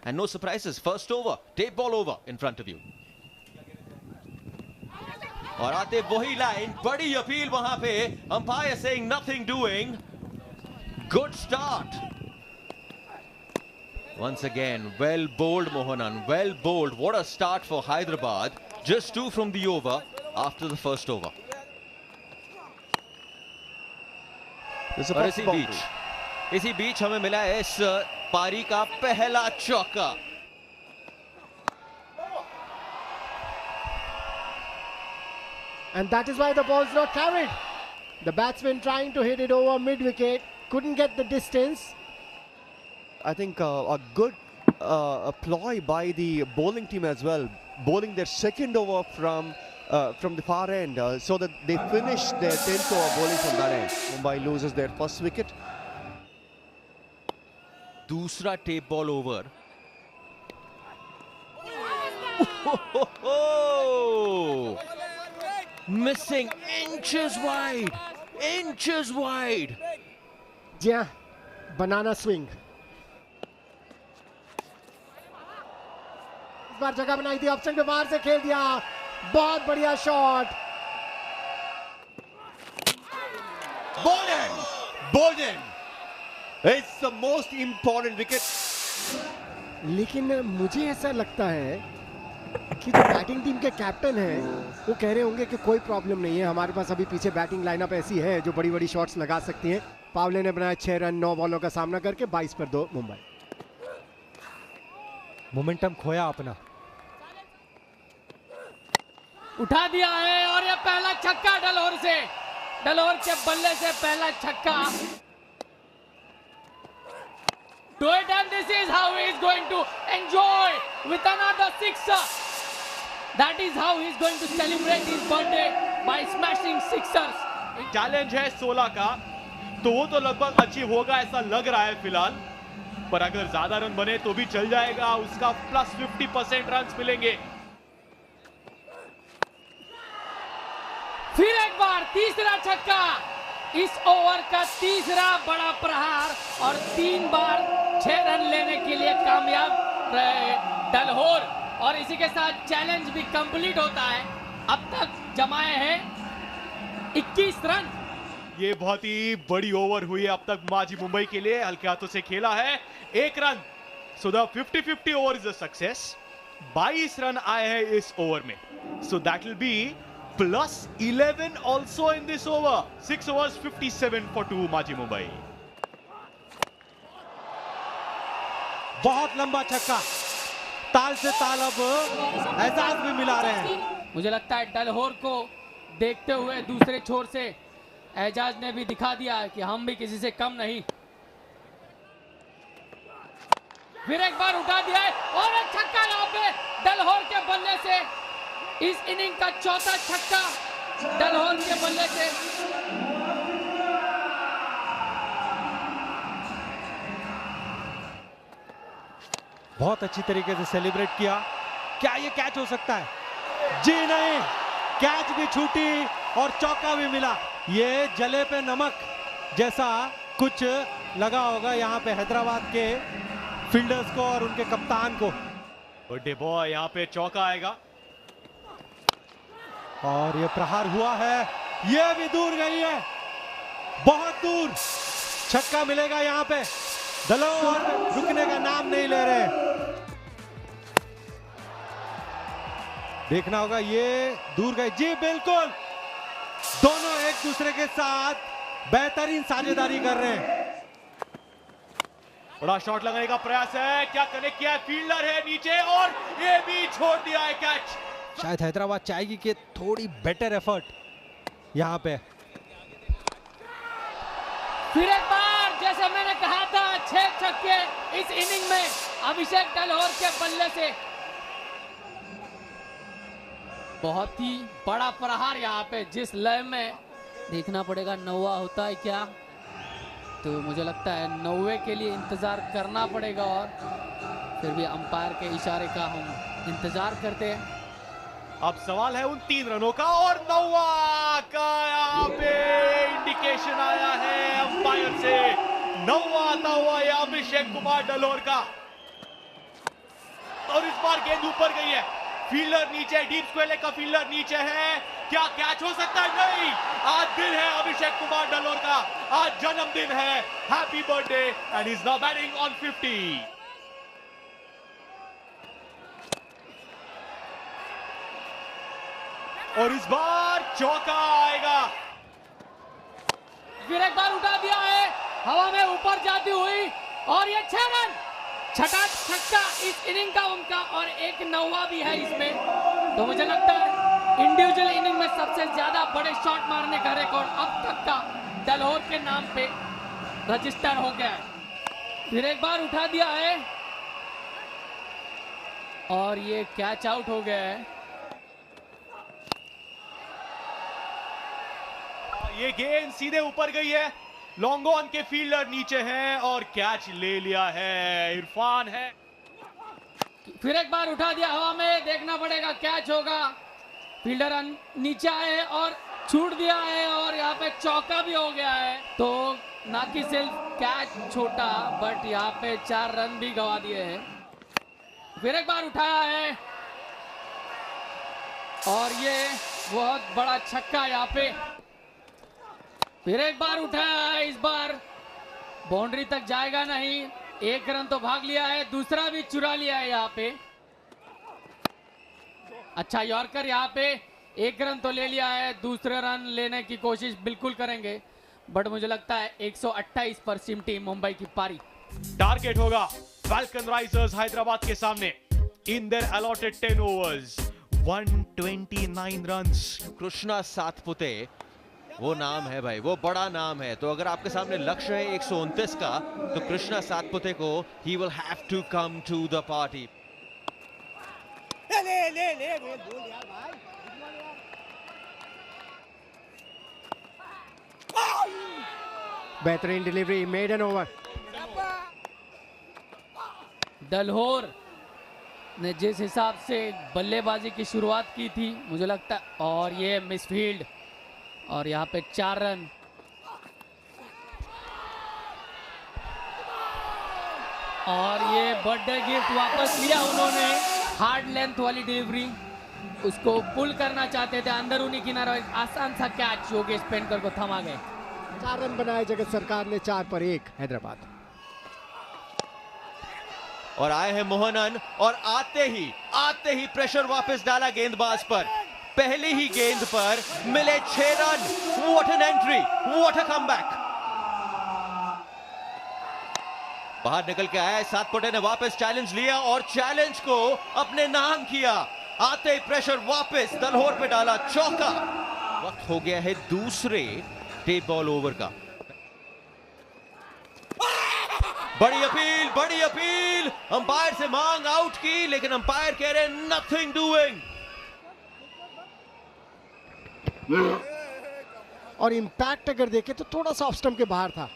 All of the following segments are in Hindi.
And no surprises. First over, tape ball over in front of you. और आते वही लाइन, बड़ी अपील वहां पे, umpire saying nothing doing. Good start. Once again, well bowled Mohanan, well bowled. What a start for Hyderabad. Just 2 from the over after the first over. और इसी बीच हमें मिला है इस पारी का पहला चौका. And that is why the ball is not carried. The batsman trying to hit it over mid-wicket, couldn't get the distance. I think a good ploy by the bowling team as well, bowling their second over from the far end, so that they finish their 10th over bowling from that end. Mumbai loses their first wicket. दूसरा tape ball over. Missing inches wide. Inches wide. Yeah, banana swing. इस बार जगह बनाई थी, ऑप्शन पे बाहर से खेल दिया. बहुत बढ़िया shot. Bolden. It's the most important wicket. लेकिन मुझे ऐसा लगता है कि जो बैटिंग टीम के कैप्टन हैं वो कह रहे होंगे कि कोई प्रॉब्लम नहीं है, हमारे पास अभी पीछे बैटिंग लाइनअप ऐसी है जो बड़ी बड़ी शॉट्स लगा सकती हैं. पावले ने बनाया 6 रन 9 बॉलों का सामना करके 22 पर 2 मुंबई. मोमेंटम खोया अपना. उठा दिया है और ये पहला छक्का डलहोर से. डलहोर के बल्ले से पहला छक्का. Do it, and this is how he is going to enjoy with another sixer. That is how he is going to celebrate his birthday by smashing sixers. Challenge है 16 का, तो वो तो लगभग अचीव होगा ऐसा लग रहा है फिलहाल. पर अगर ज्यादा रन बने तो भी चल जाएगा. उसका प्लस 50% रन मिलेंगे. फिर एक बार तीसरा छक्का. इस ओवर का तीसरा बड़ा प्रहार और 3 बार 6 रन लेने के लिए कामयाब रहे डलहोर. और इसी के साथ चैलेंज भी कंप्लीट होता है. अब तक जमाए हैं 21 रन. ये बहुत ही बड़ी ओवर हुई है अब तक माजी मुंबई के लिए. हल्के हाथों से खेला है, 1 run. So the 50-50 over is a success. 22 run आए हैं इस ओवर में. So that will be plus 11 also in this over. 6 overs 57 for 2 माजी मुंबई. बहुत लंबा छक्का. ताल से ताल अब एजाज भी मिला रहे हैं. मुझे लगता है डलहोर को देखते हुए दूसरे छोर से एजाज ने भी दिखा दिया है कि हम भी किसी से कम नहीं. फिर एक बार उठा दिया है और एक छक्का यहाँ पे डलहोर के बल्ले से. इस इनिंग का चौथा छक्का डलहोर के बल्ले से. बहुत अच्छी तरीके से सेलिब्रेट किया. क्या ये कैच हो सकता है? जी नहीं, कैच भी छूटी और चौका भी मिला. ये जले पे नमक जैसा कुछ लगा होगा यहाँ पे हैदराबाद के फील्डर्स को और उनके कप्तान को. बर्थडे बॉय यहाँ पे चौका आएगा. और ये प्रहार हुआ है, ये भी दूर गई है, बहुत दूर. छक्का मिलेगा यहाँ पे. डलहोर रुकने का नाम नहीं ले रहे. देखना होगा, ये दूर गई. जी बिल्कुल, दोनों एक दूसरे के साथ बेहतरीन साझेदारी कर रहे हैं. बड़ा शॉट लगाने का प्रयास है. क्या कनेक्ट किया है, फील्डर है नीचे और ये भी छोड़ दिया है कैच. शायद हैदराबाद चाहेगी कि थोड़ी बेटर एफर्ट यहाँ पे. फिर एक बार जैसे मैंने कहा था 6 छक्के इस इनिंग में अभिषेक डलहोर के बल्ले से. बहुत ही बड़ा प्रहार यहाँ पे. जिस लय में देखना पड़ेगा 9वां होता है क्या, तो मुझे लगता है 9वें के लिए इंतजार करना पड़ेगा. और फिर भी अंपायर के इशारे का हम इंतजार करते हैं. अब सवाल है उन 3 रनों का और 9वां का यहाँ पे इंडिकेशन आया है अंपायर से. 9वां आता हुआ ये अभिषेक कुमार डलहोर का. और इस बार गेंद ऊपर गई है, फील्डर नीचे, डीप स्क्वायर लेग का फील्डर नीचे है, क्या कैच हो सकता है? नहीं, आज दिन है अभिषेक कुमार डल्होर का, आज जन्मदिन है, happy birthday and is now batting on 50। और इस बार चौका आएगा, फिर एक बार उठा दिया है, हवा में ऊपर जाती हुई, और ये 6 रन, छठा छक्का इस इनिंग का उनका, और एक 9वां भी है इसमें। तो मुझे लगता है इंडिविजुअल इनिंग में सबसे ज्यादा बड़े शॉट मारने का रिकॉर्ड अब तक का डल्होर के नाम पे रजिस्टर हो गया है। फिर एक बार उठा दिया है और ये कैच आउट हो गया है। ये गेंद सीधे ऊपर गई है, लॉन्ग ऑन के फील्डर नीचे हैं और कैच ले लिया है, इरफान है। फिर एक बार उठा दिया हवा में, देखना पड़ेगा कैच होगा। फील्डर नीचे आए और छूट दिया है, और यहाँ पे चौका भी हो गया है। तो ना कि सिर्फ कैच छोटा, बट यहाँ पे 4 रन भी गवा दिए हैं। फिर एक बार उठाया है और ये बहुत बड़ा छक्का यहाँ पे। फिर एक बार उठाया है, इस बार बाउंड्री तक जाएगा नहीं, 1 रन तो भाग लिया है, दूसरा भी चुरा लिया है यहाँ पे। अच्छा यॉर्कर, यहाँ पे 1 रन तो ले लिया है, दूसरे रन लेने की कोशिश बिल्कुल करेंगे, बट मुझे लगता है 128 पर टीम मुंबई की पारी। टारगेट होगा फैल्कन राइजर्स हैदराबाद के सामने in their allotted 10 overs, 129 runs. Krishna Satpute वो नाम है भाई, वो बड़ा नाम है। तो अगर आपके सामने लक्ष्य है 129 का, तो कृष्णा सातपुते को he will have to come to the party. बेहतरीन डिलीवरी, मेडन ओवर। डल्होर ने जिस हिसाब से बल्लेबाजी की शुरुआत की थी, मुझे लगता है, और ये मिसफील्ड, और यहाँ पे 4 रन। और ये बर्थडे गिफ्ट वापस लिया उन्होंने, हार्ड लेंथ वाली डिलीवरी, उसको पुल करना चाहते थे, अंदरूनी किनारा, एक आसान सा कैच योगेश पेंडकर को थमा गए। 4 रन बनाए जगत सरकार ने, 4 पर 1 हैदराबाद। और आए हैं मोहनन, और आते ही प्रेशर वापस डाला गेंदबाज पर। पहली ही गेंद पर मिले 6 run. What an entry, what a comeback. बाहर निकल के आया सातपुते ने, वापस चैलेंज लिया और चैलेंज को अपने नाम किया। आते ही प्रेशर वापस डल्होर पे डाला, चौका। वक्त हो गया है दूसरे डेड बॉल ओवर का। बड़ी अपील अंपायर से मांग आउट की, लेकिन अंपायर कह रहे नथिंग डूइंग। और इंपैक्ट अगर देखें तो थोड़ा सा ऑफ स्टंप के बाहर था।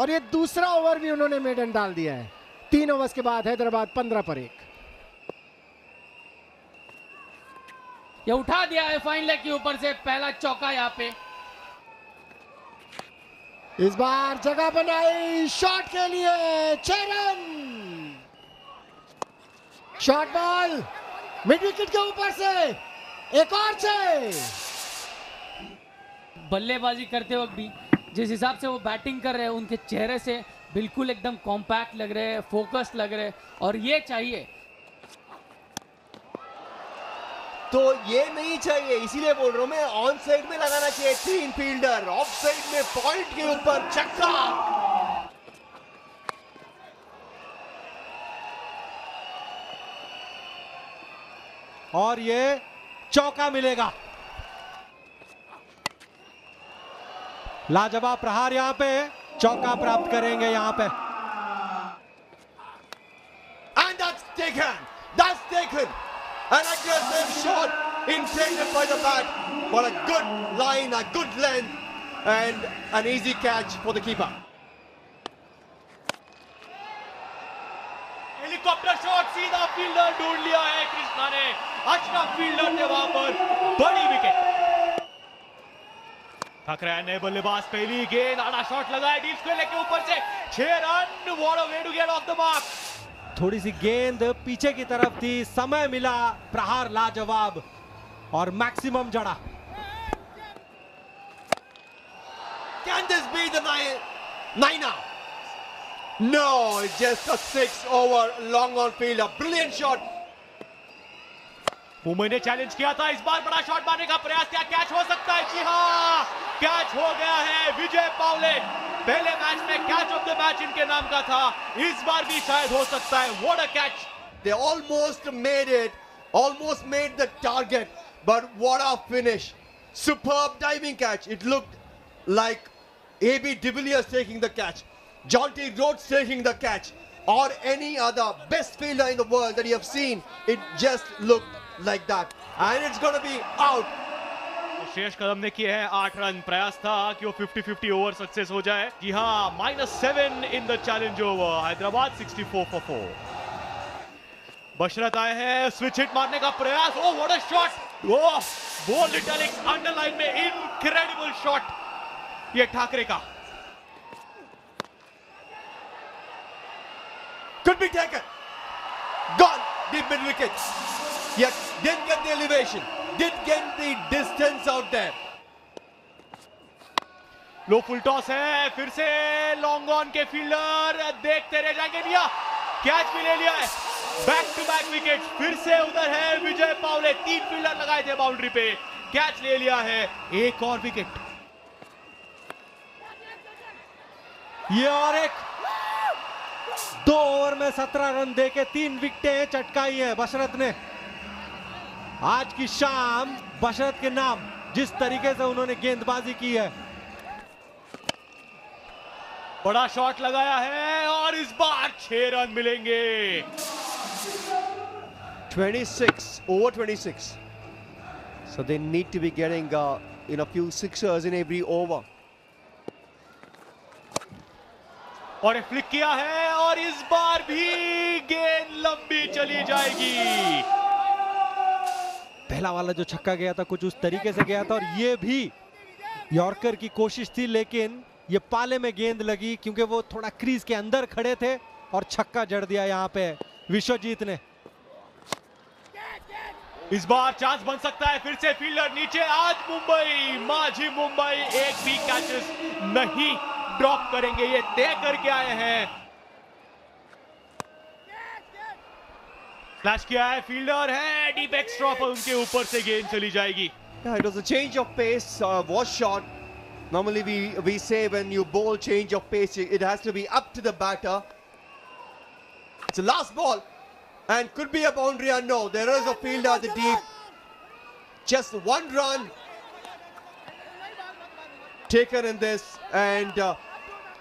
और ये दूसरा ओवर भी उन्होंने मेडन डाल दिया है। 3 ओवर्स के बाद हैदराबाद 15 पर 1। ये उठा दिया है फाइन लेग के ऊपर से, पहला चौका यहाँ पे। इस बार जगह बनाई शॉट के लिए, 6 run. Shot ball mid wicket के ऊपर से, एक और 6। बल्लेबाजी करते वक्त भी जिस हिसाब से वो बैटिंग कर रहे हैं, उनके चेहरे से बिल्कुल एकदम कॉम्पैक्ट लग रहे हैं, फोकस लग रहे हैं, और ये चाहिए। तो ये नहीं चाहिए, इसीलिए बोल रहा हूं मैं, ऑन साइड में लगाना चाहिए 3 फील्डर, ऑफ साइड में पॉइंट के ऊपर छक्का। और ये चौका मिलेगा। लाजवाब प्रहार, यहां पे चौका प्राप्त करेंगे यहां पे। And that's taken. An aggressive shot intended by the bat, but a good line, a good length, and an easy catch for the keeper. Helicopter shot, सीधा फील्डर ढूंढ लिया है कृष्णा ने। अशरफ फील्डर थे वहां पर, बड़ी विकेट। थक रहा है नए बल्लेबाज, पहली गेंद आड़ा शॉट लगाया डीप स्क्वायर लेके ऊपर से 6 run, what a way to get off the mark. थोड़ी सी गेंद पीछे की तरफ थी, समय मिला, प्रहार लाजवाब और मैक्सिमम जड़ा। Can this be the niner? No, it's just a 6 over long on field. A brilliant shot. Mumbai ने चैलेंज किया था, इस बार बड़ा शॉट मारने का प्रयास किया, कैच हो सकता है? जी हाँ, कैच हो गया है। विजय पावले, पहले मैच में कैच ऑफ द मैच इनके नाम का था, इस बार भी शायद हो सकता है। What a catch! They almost made it, almost made the target, but what a finish. Superb diving catch. It looked like AB de Villiers taking the catch, Jonty Rhodes taking the catch, or any other best fielder in the world that you have seen. It just looked like that, and it's going to be out. Shreyas Kadam ने किए हैं 8 रन। प्रयास था कि वो 50-50 ओवर सक्सेस हो जाए। जी हाँ, -7 in the challenge over. Hyderabad 64 for 4। Basharat आए हैं, स्विच हिट मारने का प्रयास। Oh what a shot! Oh, bold italics underline में, इनक्रेडिबल शॉट ये ठाकरे का। Could be taken. Gone deep mid wicket. Yet didn't get the elevation, didn't get the distance out there. Low full toss है, फिर से लॉन्ग ऑन के फील्डर देखते रह जाएंगे। लिया, कैच भी ले लिया है। बैक टू बैक विकेट, फिर से उधर है विजय पावले। 3 फील्डर लगाए थे बाउंड्री पे, कैच ले लिया है। एक और विकेट। ये और एक 2 ओवर में 17 रन देके 3 विकेटें चटकाई है बशरत ने। आज की शाम बशरत के नाम, जिस तरीके से उन्होंने गेंदबाजी की है। बड़ा शॉट लगाया है और इस बार 6 रन मिलेंगे। 26 over 26. So they need to be getting a few sixers in every over. और फ्लिक किया है और इस बार भी गेंद लंबी चली जाएगी। पहला वाला जो छक्का गया था कुछ उस तरीके से गया था, और ये भी यॉर्कर की कोशिश थी, लेकिन ये पाले में गेंद लगी क्योंकि वो थोड़ा क्रीज के अंदर खड़े थे और छक्का जड़ दिया यहां पे विश्वजीत ने। इस बार चांस बन सकता है, फिर से फील्डर नीचे। आज मुंबई, माझी मुंबई एक भी कैचेस नहीं ड्रॉप करेंगे, ये तय करके आए हैं। फ्लैश किया है, फील्डर है, डीप एक्स्ट्रा पर उनके ऊपर से गेंद चली जाएगी। Yeah, it was a change of pace, was shot. Normally we say when you bowl change of pace, it has to be up to the batter. It's the last ball and could be a boundary or no. There is a fielder at the deep. Just 1 run taken in this, and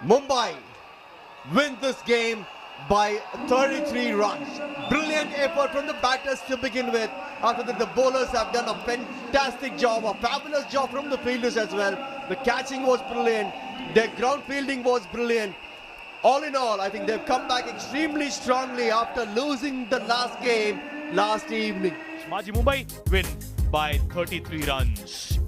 Mumbai win this game by 33 runs. Brilliant effort from the batters to begin with. After that, the bowlers have done a fantastic job, a fabulous job from the fielders as well. The catching was brilliant. Their ground fielding was brilliant. All in all, I think they've come back extremely strongly after losing the last game last evening. माझी मुंबई win by 33 runs.